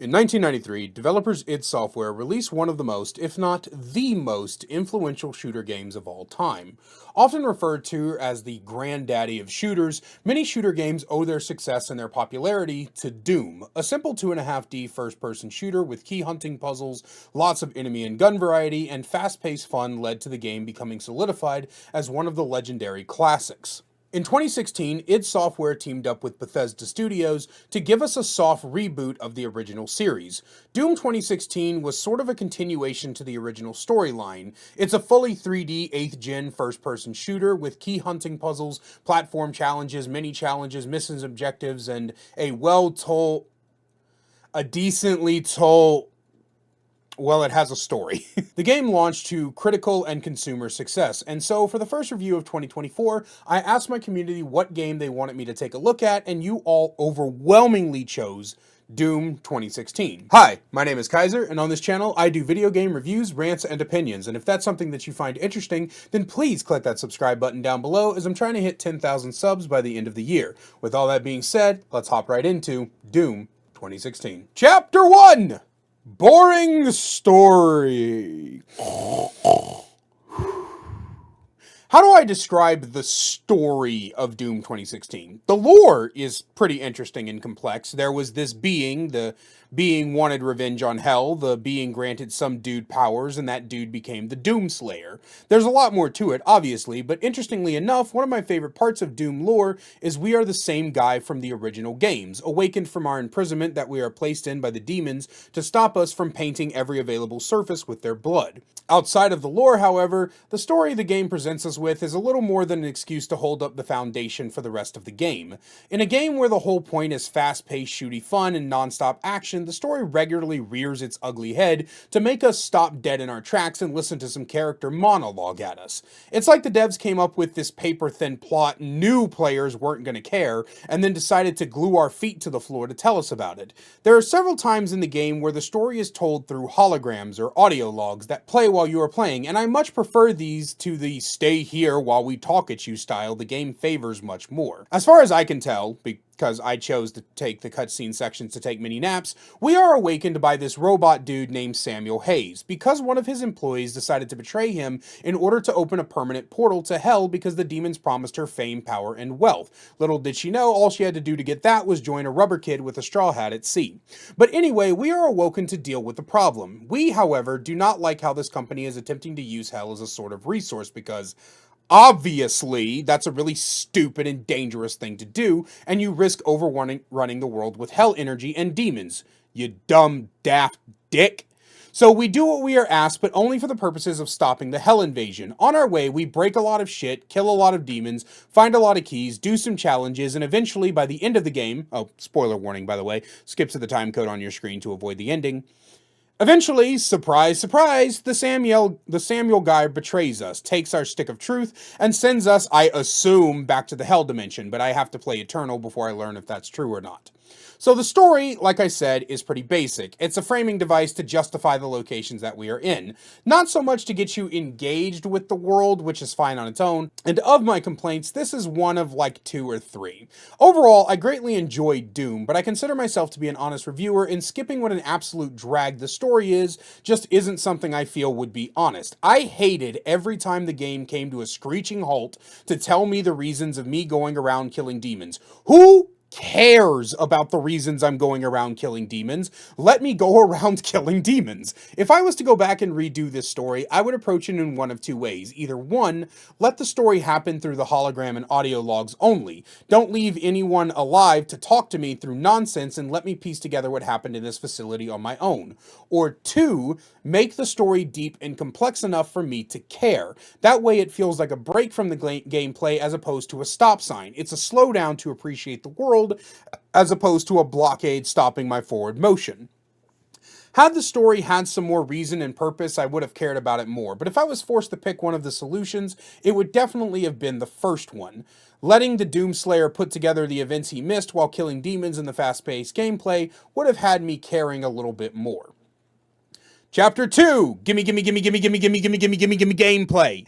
In 1993, developers id Software released one of the most, if not the most, influential shooter games of all time. Often referred to as the granddaddy of shooters, many shooter games owe their success and their popularity to Doom, a simple 2.5D first-person shooter with key hunting puzzles, lots of enemy and gun variety, and fast-paced fun led to the game becoming solidified as one of the legendary classics. In 2016, id Software teamed up with Bethesda Studios to give us a soft reboot of the original series. Doom 2016 was sort of a continuation to the original storyline. It's a fully 3D 8th gen first-person shooter with key hunting puzzles, platform challenges, mini challenges, missions, objectives, and a decently told well, it has a story. The game launched to critical and consumer success, and so for the first review of 2024, I asked my community what game they wanted me to take a look at, and you all overwhelmingly chose Doom 2016. Hi, my name is Kaiser, and on this channel, I do video game reviews, rants, and opinions, and if that's something that you find interesting, then please click that subscribe button down below, as I'm trying to hit 10,000 subs by the end of the year. With all that being said, let's hop right into Doom 2016. Chapter 1! Boring story. How do I describe the story of Doom 2016? The lore is pretty interesting and complex. There was this being, the being wanted revenge on hell, the being granted some dude powers, and that dude became the Doomslayer. There's a lot more to it, obviously, but interestingly enough, one of my favorite parts of Doom lore is we are the same guy from the original games, awakened from our imprisonment that we are placed in by the demons to stop us from painting every available surface with their blood. Outside of the lore, however, the story the game presents us with is a little more than an excuse to hold up the foundation for the rest of the game. In a game where the whole point is fast-paced, shooty fun and non-stop action, the story regularly rears its ugly head to make us stop dead in our tracks and listen to some character monologue at us. It's like the devs came up with this paper-thin plot, knew players weren't going to care, and then decided to glue our feet to the floor to tell us about it. There are several times in the game where the story is told through holograms or audio logs that play while you are playing, and I much prefer these to the stay here while we talk at you style the game favors much more. As far as I can tell, because I chose to take the cutscene sections to take mini naps, we are awakened by this robot dude named Samuel Hayes, because one of his employees decided to betray him in order to open a permanent portal to hell because the demons promised her fame, power, and wealth. Little did she know, all she had to do to get that was join a rubber kid with a straw hat at sea. But anyway, we are awoken to deal with the problem. We, however, do not like how this company is attempting to use hell as a sort of resource because obviously, that's a really stupid and dangerous thing to do, and you risk running the world with hell energy and demons. You dumb, daft dick. So we do what we are asked, but only for the purposes of stopping the hell invasion. On our way, we break a lot of shit, kill a lot of demons, find a lot of keys, do some challenges, and eventually, by the end of the game, oh, spoiler warning, by the way, skip to the time code on your screen to avoid the ending. Eventually, surprise, surprise, the Samuel guy betrays us, takes our stick of truth, and sends us, I assume, back to the hell dimension, but I have to play Eternal before I learn if that's true or not. So the story, like I said, is pretty basic. It's a framing device to justify the locations that we are in. Not so much to get you engaged with the world, which is fine on its own, and of my complaints, this is one of like 2 or 3. Overall, I greatly enjoyed Doom, but I consider myself to be an honest reviewer, and skipping what an absolute drag the story is just isn't something I feel would be honest. I hated every time the game came to a screeching halt to tell me the reasons of me going around killing demons. Who cares about the reasons I'm going around killing demons? Let me go around killing demons. If I was to go back and redo this story, I would approach it in one of 2 ways. Either 1, let the story happen through the hologram and audio logs only. Don't leave anyone alive to talk to me through nonsense and let me piece together what happened in this facility on my own. Or 2, make the story deep and complex enough for me to care. That way it feels like a break from the gameplay as opposed to a stop sign. It's a slowdown to appreciate the world as opposed to a blockade stopping my forward motion. Had the story had some more reason and purpose, I would have cared about it more, but if I was forced to pick one of the solutions, it would definitely have been the first one. Letting the Doomslayer put together the events he missed while killing demons in the fast-paced gameplay would have had me caring a little bit more. Chapter 2, gimme gameplay.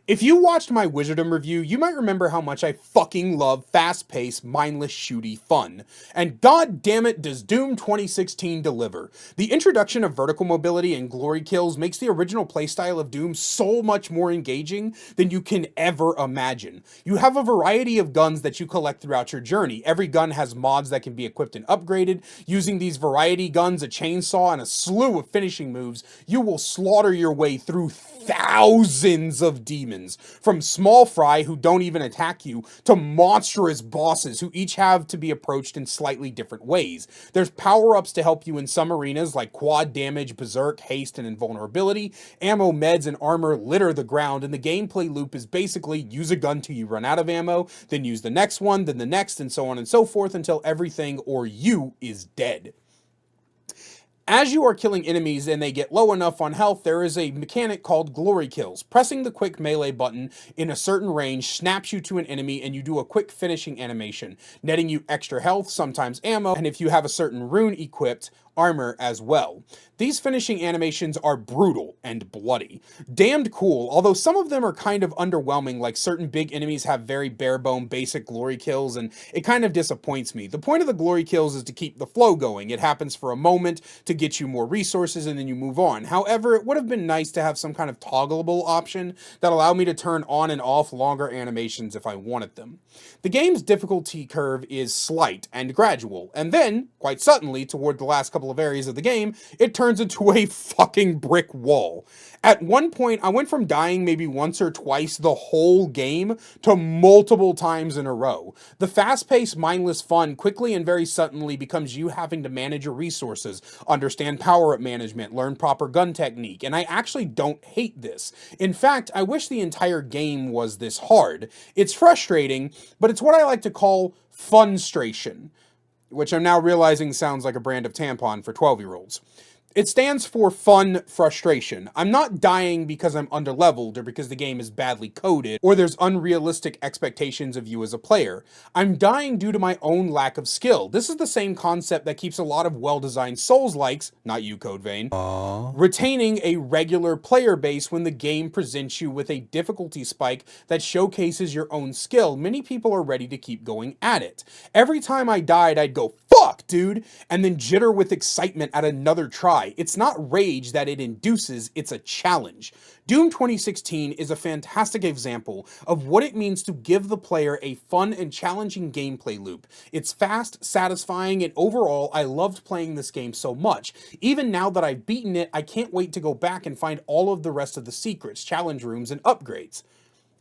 If you watched my Wizardom review, you might remember how much I fucking love fast-paced, mindless, shooty fun. And god damn it, does Doom 2016 deliver. The introduction of vertical mobility and glory kills makes the original playstyle of Doom so much more engaging than you can ever imagine. You have a variety of guns that you collect throughout your journey. Every gun has mods that can be equipped and upgraded. Using these variety guns, a chainsaw, and a slew of finishing moves, you will slaughter your way through thousands of demons, from small fry who don't even attack you, to monstrous bosses who each have to be approached in slightly different ways. There's power-ups to help you in some arenas like quad damage, berserk, haste, and invulnerability. Ammo, meds, and armor litter the ground, and the gameplay loop is basically use a gun till you run out of ammo, then use the next one, then the next, and so on and so forth until everything or you is dead. As you are killing enemies and they get low enough on health, there is a mechanic called glory kills. Pressing the quick melee button in a certain range snaps you to an enemy and you do a quick finishing animation, netting you extra health, sometimes ammo, and if you have a certain rune equipped, armor as well. These finishing animations are brutal and bloody. Damned cool, although some of them are kind of underwhelming, like certain big enemies have very bare-bone basic glory kills, and it kind of disappoints me. The point of the glory kills is to keep the flow going. It happens for a moment to get you more resources and then you move on. However, it would have been nice to have some kind of toggleable option that allowed me to turn on and off longer animations if I wanted them. The game's difficulty curve is slight and gradual, and then, quite suddenly, toward the last couple of areas of the game, it turns into a fucking brick wall. At one point, I went from dying maybe once or twice the whole game to multiple times in a row. The fast-paced, mindless fun quickly and very suddenly becomes you having to manage your resources, understand power-up management, learn proper gun technique, and I actually don't hate this. In fact, I wish the entire game was this hard. It's frustrating, but it's what I like to call funstration, which I'm now realizing sounds like a brand of tampon for 12-year-olds. It stands for fun frustration. I'm not dying because I'm underleveled or because the game is badly coded or there's unrealistic expectations of you as a player. I'm dying due to my own lack of skill. This is the same concept that keeps a lot of well-designed Souls-likes, not you, Code Vein, retaining a regular player base when the game presents you with a difficulty spike that showcases your own skill. Many people are ready to keep going at it. Every time I died, I'd go, "Fuck, dude," and then jitter with excitement at another try. It's not rage that it induces, it's a challenge. Doom 2016 is a fantastic example of what it means to give the player a fun and challenging gameplay loop. It's fast, satisfying, and overall, I loved playing this game so much. Even now that I've beaten it, I can't wait to go back and find all of the rest of the secrets, challenge rooms, and upgrades.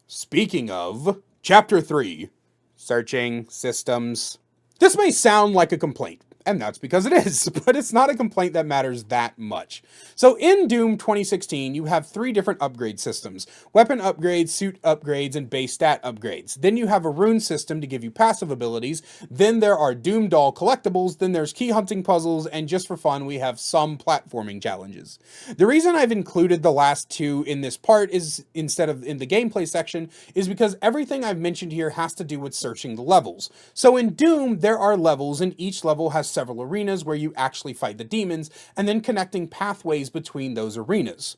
Speaking of, Chapter 3, Searching Systems. This may sound like a complaint, and that's because it is, but it's not a complaint that matters that much. So in Doom 2016, you have 3 different upgrade systems: weapon upgrades, suit upgrades, and base stat upgrades. Then you have a rune system to give you passive abilities. Then there are Doom Doll collectibles. Then there's key hunting puzzles, and just for fun, we have some platforming challenges. The reason I've included the last 2 in this part is, instead of in the gameplay section, is because everything I've mentioned here has to do with searching the levels. So in Doom, there are levels, and each level has several arenas where you actually fight the demons, and then connecting pathways between those arenas.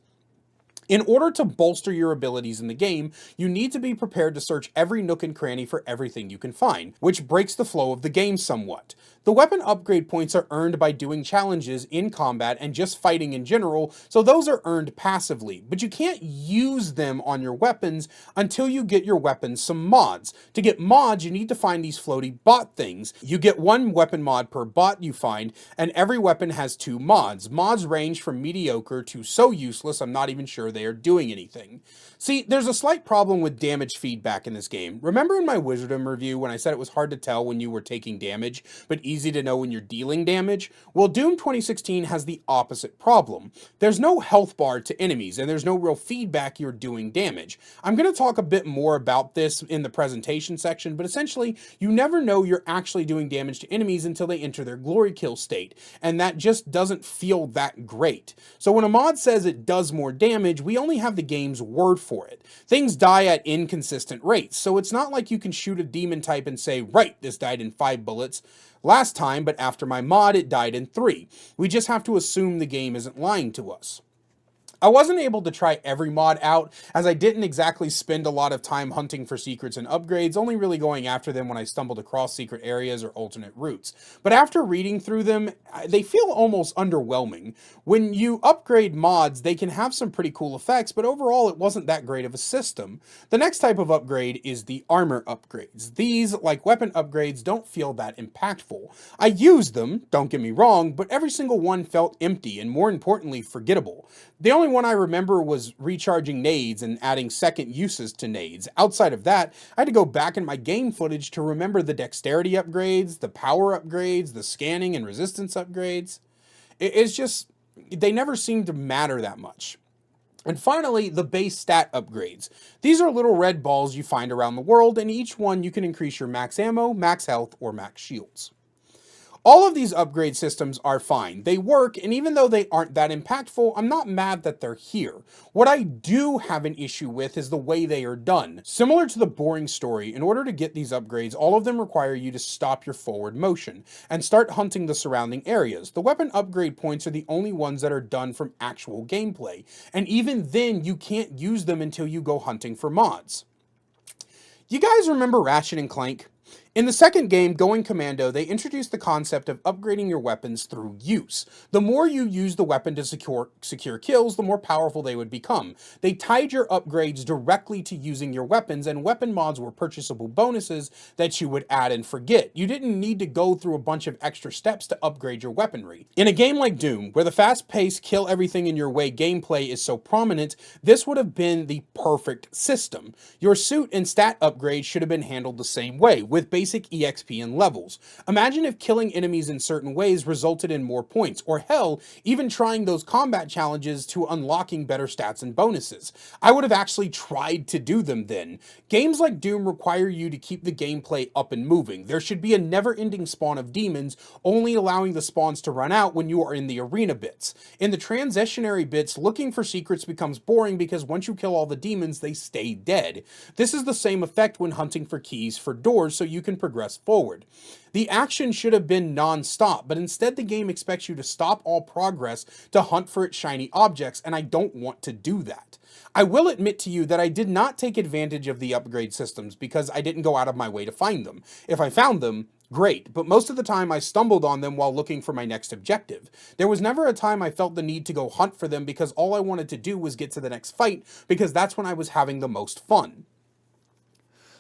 In order to bolster your abilities in the game, you need to be prepared to search every nook and cranny for everything you can find, which breaks the flow of the game somewhat. The weapon upgrade points are earned by doing challenges in combat and just fighting in general, so those are earned passively, but you can't use them on your weapons until you get your weapons some mods. To get mods, you need to find these floaty bot things. You get 1 weapon mod per bot you find, and every weapon has 2 mods. Mods range from mediocre to so useless I'm not even sure they are doing anything. See, there's a slight problem with damage feedback in this game. Remember in my Wizardom review when I said it was hard to tell when you were taking damage, but easy to know when you're dealing damage? Well, Doom 2016 has the opposite problem. There's no health bar to enemies, and there's no real feedback you're doing damage. I'm going to talk a bit more about this in the presentation section, but essentially, you never know you're actually doing damage to enemies until they enter their glory kill state, and that just doesn't feel that great. So when a mod says it does more damage, we only have the game's word for it. Things die at inconsistent rates, so it's not like you can shoot a demon type and say, right, this died in 5 bullets last time, but after my mod it died in 3. We just have to assume the game isn't lying to us. I wasn't able to try every mod out, as I didn't exactly spend a lot of time hunting for secrets and upgrades, only really going after them when I stumbled across secret areas or alternate routes. But after reading through them, they feel almost underwhelming. When you upgrade mods, they can have some pretty cool effects, but overall it wasn't that great of a system. The next type of upgrade is the armor upgrades. These, like weapon upgrades, don't feel that impactful. I used them, don't get me wrong, but every single one felt empty and, more importantly, forgettable. The only one I remember was recharging nades and adding second uses to nades. Outside of that, I had to go back in my game footage to remember the dexterity upgrades, the power upgrades, the scanning and resistance upgrades. It's just, they never seem to matter that much. And finally, the base stat upgrades. These are little red balls you find around the world, and each one you can increase your max ammo, max health, or max shields. All of these upgrade systems are fine. They work, and even though they aren't that impactful, I'm not mad that they're here. What I do have an issue with is the way they are done. Similar to the boring story, in order to get these upgrades, all of them require you to stop your forward motion and start hunting the surrounding areas. The weapon upgrade points are the only ones that are done from actual gameplay, and even then you can't use them until you go hunting for mods. You guys remember Ratchet and Clank? In the second game, Going Commando, they introduced the concept of upgrading your weapons through use. The more you use the weapon to secure kills, the more powerful they would become. They tied your upgrades directly to using your weapons, and weapon mods were purchasable bonuses that you would add and forget. You didn't need to go through a bunch of extra steps to upgrade your weaponry. In a game like Doom, where the fast-paced, kill everything in your way gameplay is so prominent, this would have been the perfect system. Your suit and stat upgrades should have been handled the same way, with basic EXP and levels. Imagine if killing enemies in certain ways resulted in more points, or hell, even trying those combat challenges to unlocking better stats and bonuses. I would have actually tried to do them then. Games like Doom require you to keep the gameplay up and moving. There should be a never-ending spawn of demons, only allowing the spawns to run out when you are in the arena bits. In the transitionary bits, looking for secrets becomes boring because once you kill all the demons, they stay dead. This is the same effect when hunting for keys for doors so you can progress forward. The action should have been non-stop, but instead the game expects you to stop all progress to hunt for its shiny objects, and I don't want to do that. I will admit to you that I did not take advantage of the upgrade systems because I didn't go out of my way to find them. If I found them, great, but most of the time I stumbled on them while looking for my next objective. There was never a time I felt the need to go hunt for them because all I wanted to do was get to the next fight because that's when I was having the most fun.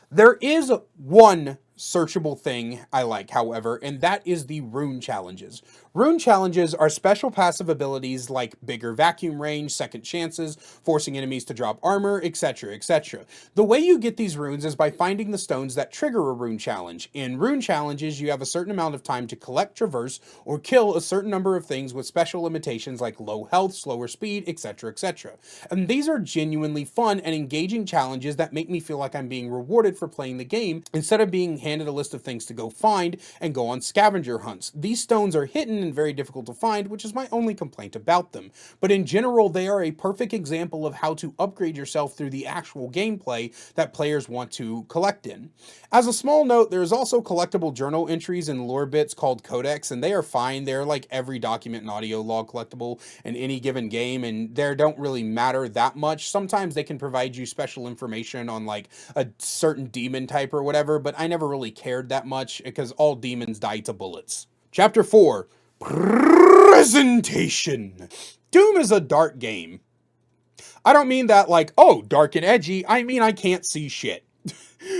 There is one searchable thing I like, however, and that is the rune challenges. Rune challenges are special passive abilities like bigger vacuum range, second chances, forcing enemies to drop armor, etc, etc. The way you get these runes is by finding the stones that trigger a rune challenge. In rune challenges, you have a certain amount of time to collect, traverse, or kill a certain number of things with special limitations like low health, slower speed, etc, etc. And these are genuinely fun and engaging challenges that make me feel like I'm being rewarded for playing the game instead of being handed a list of things to go find and go on scavenger hunts. These stones are hidden and very difficult to find, which is my only complaint about them. But in general, they are a perfect example of how to upgrade yourself through the actual gameplay that players want to collect in. As a small note, there is also collectible journal entries and lore bits called codex, and they are fine. They're like every document and audio log collectible in any given game, and they don't really matter that much. Sometimes they can provide you special information on like a certain demon type or whatever, but I never really cared that much because all demons die to bullets. Chapter 4. Presentation. Doom is a dark game. I don't mean that like, oh, dark and edgy. I mean I can't see shit.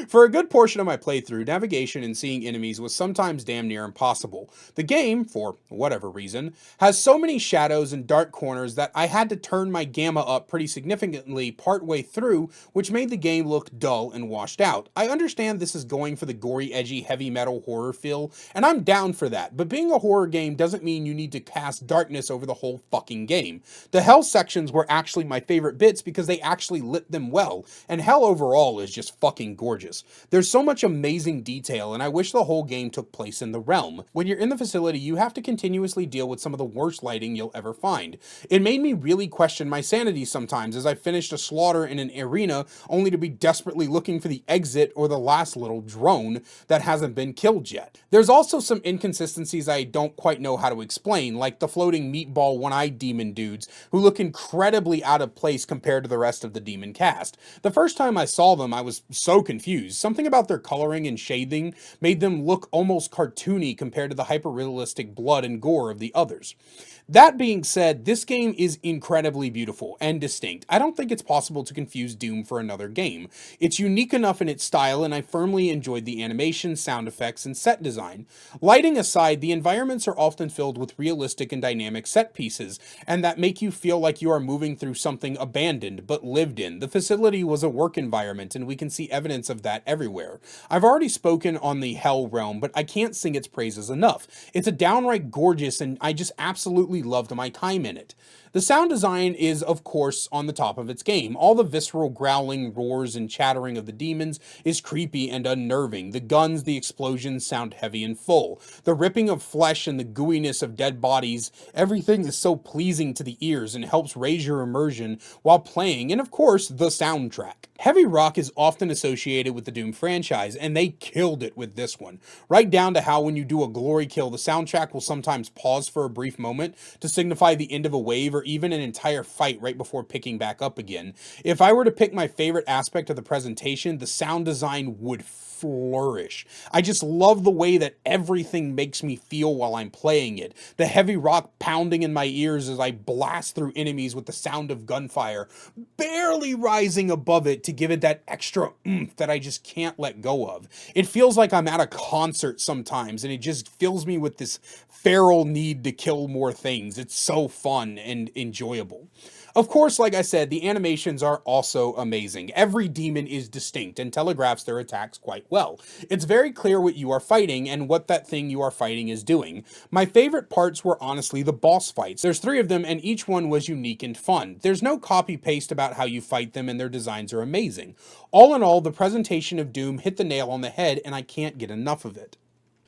For a good portion of my playthrough, navigation and seeing enemies was sometimes damn near impossible. The game, for whatever reason, has so many shadows and dark corners that I had to turn my gamma up pretty significantly partway through, which made the game look dull and washed out. I understand this is going for the gory, edgy, heavy metal horror feel, and I'm down for that, but being a horror game doesn't mean you need to cast darkness over the whole fucking game. The hell sections were actually my favorite bits because they actually lit them well, and hell overall is just fucking gorgeous. gorgeous. There's so much amazing detail, and I wish the whole game took place in the realm. When you're in the facility, you have to continuously deal with some of the worst lighting you'll ever find. It made me really question my sanity sometimes as I finished a slaughter in an arena only to be desperately looking for the exit or the last little drone that hasn't been killed yet. There's also some inconsistencies I don't quite know how to explain, like the floating meatball one-eyed demon dudes who look incredibly out of place compared to the rest of the demon cast. The first time I saw them, I was so confused. Something about their coloring and shading made them look almost cartoony compared to the hyper-realistic blood and gore of the others. That being said, this game is incredibly beautiful and distinct. I don't think it's possible to confuse Doom for another game. It's unique enough in its style, and I firmly enjoyed the animation, sound effects, and set design. Lighting aside, the environments are often filled with realistic and dynamic set pieces, and that make you feel like you are moving through something abandoned but lived in. The facility was a work environment, and we can see evidence of that everywhere. I've already spoken on the Hell realm, but I can't sing its praises enough. It's a downright gorgeous, and I just absolutely loved my time in it. The sound design is, of course, on the top of its game. All the visceral growling, roars, and chattering of the demons is creepy and unnerving. The guns, the explosions sound heavy and full. The ripping of flesh and the gooiness of dead bodies, everything is so pleasing to the ears and helps raise your immersion while playing, and of course, the soundtrack. Heavy rock is often associated with the Doom franchise, and they killed it with this one. Right down to how when you do a glory kill, the soundtrack will sometimes pause for a brief moment to signify the end of a wave or even an entire fight right before picking back up again. If I were to pick my favorite aspect of the presentation, the sound design would flourish. I just love the way that everything makes me feel while I'm playing it. The heavy rock pounding in my ears as I blast through enemies with the sound of gunfire, barely rising above it to give it that extra oomph that I just can't let go of. It feels like I'm at a concert sometimes, and it just fills me with this feral need to kill more things. It's so fun and enjoyable. Of course, like I said, the animations are also amazing. Every demon is distinct and telegraphs their attacks quite well. It's very clear what you are fighting and what that thing you are fighting is doing. My favorite parts were honestly the boss fights. There's 3 of them, and each one was unique and fun. There's no copy-paste about how you fight them, and their designs are amazing. All in all, the presentation of Doom hit the nail on the head, and I can't get enough of it.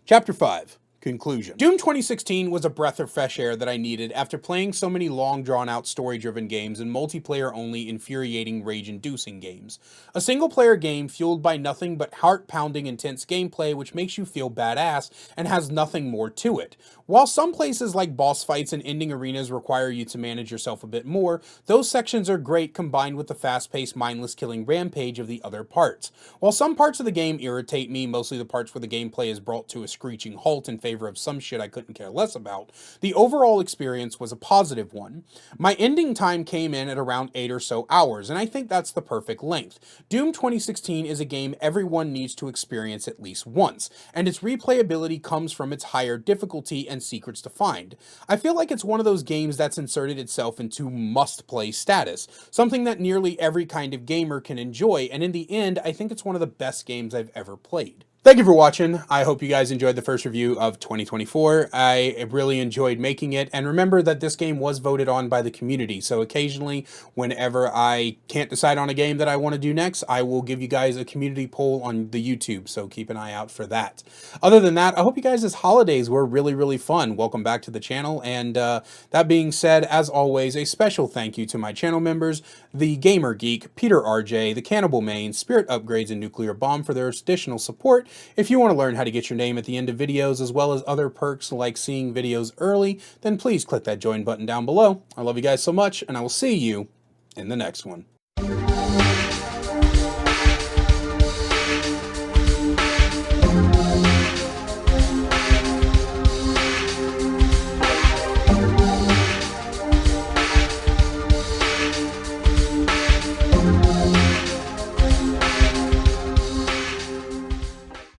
Chapter 5. Conclusion. Doom 2016 was a breath of fresh air that I needed after playing so many long drawn-out story-driven games and multiplayer-only infuriating rage-inducing games. A single-player game fueled by nothing but heart-pounding intense gameplay which makes you feel badass and has nothing more to it. While some places like boss fights and ending arenas require you to manage yourself a bit more, those sections are great combined with the fast-paced mindless killing rampage of the other parts. While some parts of the game irritate me, mostly the parts where the gameplay is brought to a screeching halt in favor of some shit I couldn't care less about, the overall experience was a positive one. My ending time came in at around 8 or so hours, and I think that's the perfect length. Doom 2016 is a game everyone needs to experience at least once, and its replayability comes from its higher difficulty and secrets to find. I feel like it's one of those games that's inserted itself into must-play status, something that nearly every kind of gamer can enjoy, and in the end, I think it's one of the best games I've ever played. Thank you for watching. I hope you guys enjoyed the first review of 2024. I really enjoyed making it, and remember that this game was voted on by the community, so occasionally, whenever I can't decide on a game that I want to do next, I will give you guys a community poll on the YouTube, so keep an eye out for that. Other than that, I hope you guys' holidays were really fun. Welcome back to the channel, and that being said, as always, a special thank you to my channel members, the Gamer Geek, Peter RJ, the Cannibal Main, Spirit Upgrades, and Nuclear Bomb for their additional support. If you want to learn how to get your name at the end of videos as well as other perks like seeing videos early, then please click that join button down below. I love you guys so much, and I will see you in the next one.